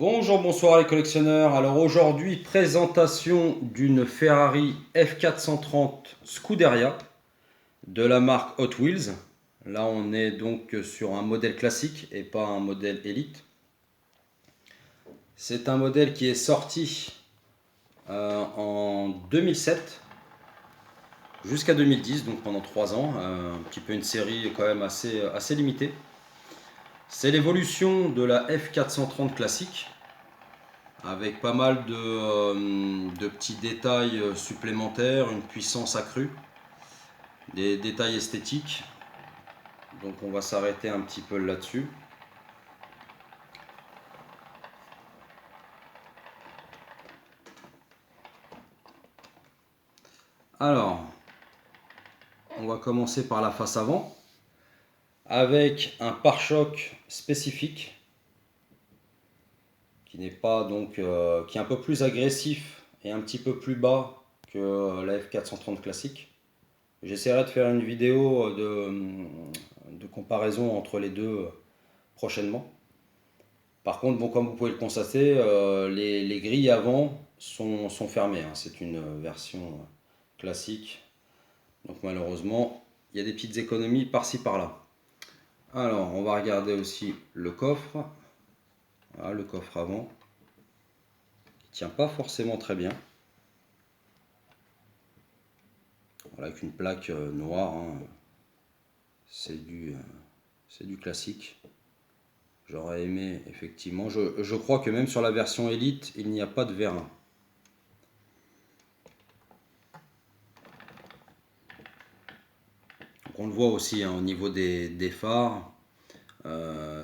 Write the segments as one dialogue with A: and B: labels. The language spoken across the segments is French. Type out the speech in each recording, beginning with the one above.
A: Bonjour, bonsoir les collectionneurs. Alors aujourd'hui, présentation d'une Ferrari F430 Scuderia de la marque Hot Wheels. Là, on est donc sur un modèle classique et pas un modèle élite. C'est un modèle qui est sorti en 2007 jusqu'à 2010, donc pendant 3 ans. Un petit peu une série quand même assez limitée. C'est l'évolution de la F430 classique, avec pas mal de petits détails supplémentaires, une puissance accrue, des détails esthétiques. Donc on va s'arrêter un petit peu là-dessus. Alors, on va commencer par la face avant, avec un pare-choc spécifique, qui n'est pas donc qui est un peu plus agressif et un petit peu plus bas que la F430 classique. J'essaierai de faire une vidéo de comparaison entre les deux prochainement. Par contre, bon, comme vous pouvez le constater, les grilles avant sont fermées, hein. C'est une version classique. Donc malheureusement, il y a des petites économies par-ci par-là. Alors, on va regarder aussi le coffre. Voilà, le coffre avant. Il ne tient pas forcément très bien. Voilà, avec une plaque noire, hein. C'est du classique. J'aurais aimé, effectivement. Je crois que même sur la version Elite, il n'y a pas de vérin. Donc on le voit aussi, hein, au niveau des phares.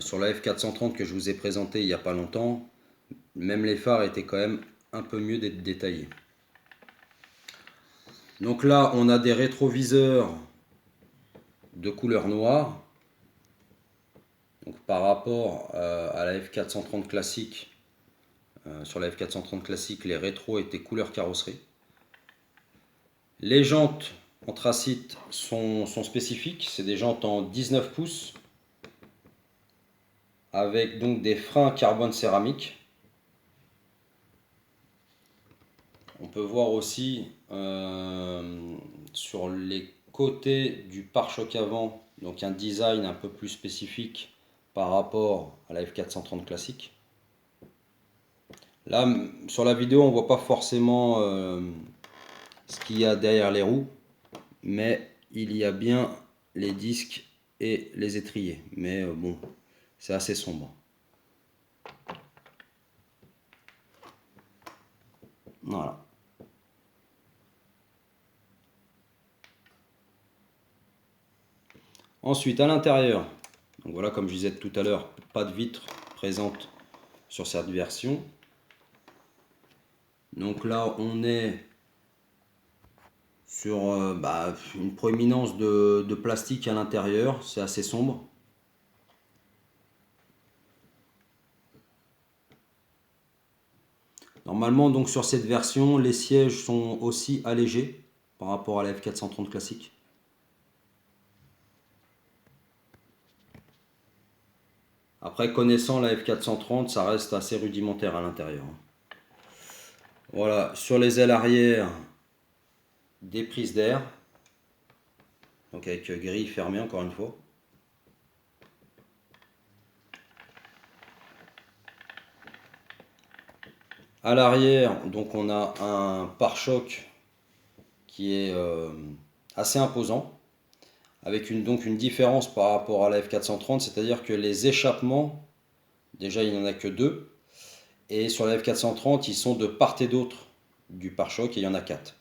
A: Sur la F430 que je vous ai présenté il n'y a pas longtemps, même les phares étaient quand même un peu mieux détaillés. Donc là, on a des rétroviseurs de couleur noire. Donc par rapport à la F430 classique, sur la F430 classique, les rétros étaient couleur carrosserie. Les jantes anthracite sont spécifiques, c'est des jantes en 19 pouces avec donc des freins carbone céramique. On peut voir aussi sur les côtés du pare-choc avant, donc un design un peu plus spécifique par rapport à la F430 classique. Là, sur la vidéo, on ne voit pas forcément ce qu'il y a derrière les roues, mais il y a bien les disques et les étriers. Mais bon, c'est assez sombre. Voilà. Ensuite, à l'intérieur, donc voilà, comme je disais tout à l'heure, pas de vitre présente sur cette version. Donc là, on est sur une proéminence de plastique à l'intérieur, c'est assez sombre. Normalement, donc sur cette version, les sièges sont aussi allégés par rapport à la F430 classique. Après, connaissant la F430, ça reste assez rudimentaire à l'intérieur. Voilà, sur les ailes arrière, des prises d'air. Donc avec grille fermée encore une fois. À l'arrière, donc on a un pare-choc qui est assez imposant, avec donc une différence par rapport à la F430, c'est-à-dire que les échappements, déjà il n'y en a que 2, et sur la F430 ils sont de part et d'autre du pare-choc et il y en a 4.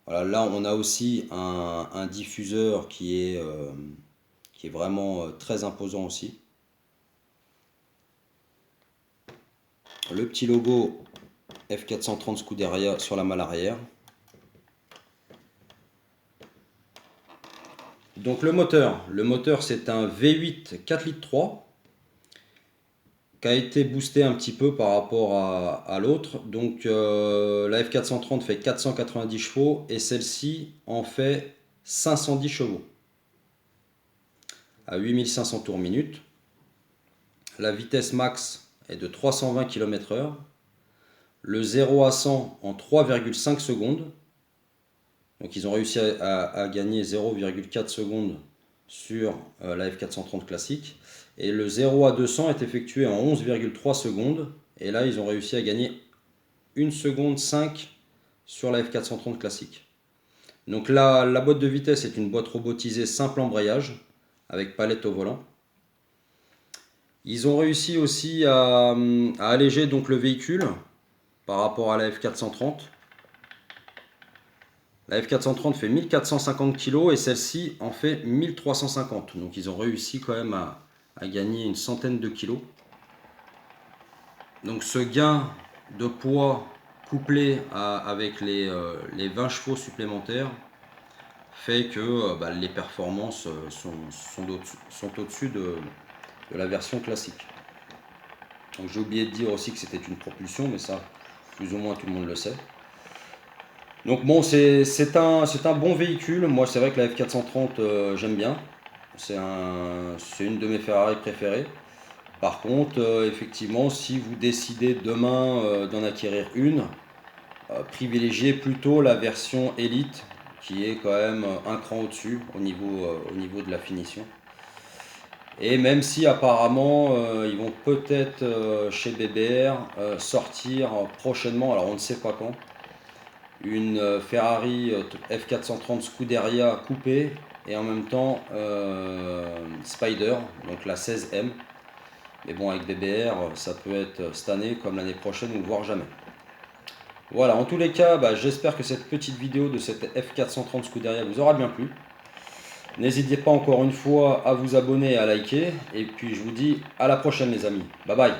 A: Voilà, là on a aussi un diffuseur qui est vraiment très imposant aussi. Le petit logo F430 Scuderia sur la malle arrière. Donc le moteur c'est un V8 4 litres 3 qui a été boosté un petit peu par rapport à l'autre. Donc la F430 fait 490 chevaux et celle-ci en fait 510 chevaux à 8500 tours minute. La vitesse max est de 320 km/h. Le 0 à 100 en 3,5 secondes. Donc ils ont réussi à gagner 0,4 secondes sur la F430 classique. Et le 0 à 200 est effectué en 11,3 secondes. Et là, ils ont réussi à gagner 1 seconde 5 sur la F430 classique. Donc la boîte de vitesse est une boîte robotisée simple embrayage avec palette au volant. Ils ont réussi aussi à alléger donc le véhicule par rapport à la F430. La F430 fait 1450 kg et celle-ci en fait 1350. Donc ils ont réussi quand même à gagner une centaine de kilos. Donc ce gain de poids couplé avec les 20 chevaux supplémentaires fait que les performances sont au-dessus de la version classique. Donc j'ai oublié de dire aussi que c'était une propulsion, mais ça plus ou moins tout le monde le sait. Donc bon, c'est un bon véhicule. Moi c'est vrai que la F430 j'aime bien. C'est une de mes Ferrari préférées. Par contre, effectivement, si vous décidez demain d'en acquérir une, privilégiez plutôt la version Elite qui est quand même un cran au-dessus au niveau de la finition. Et même si apparemment ils vont peut-être chez BBR sortir prochainement, alors on ne sait pas quand, une Ferrari F430 Scuderia coupée et en même temps Spider, donc la 16M. Mais bon, avec BBR, ça peut être cette année comme l'année prochaine ou voire jamais. Voilà, en tous les cas, j'espère que cette petite vidéo de cette F430 Scuderia vous aura bien plu. N'hésitez pas encore une fois à vous abonner et à liker. Et puis je vous dis à la prochaine les amis. Bye bye.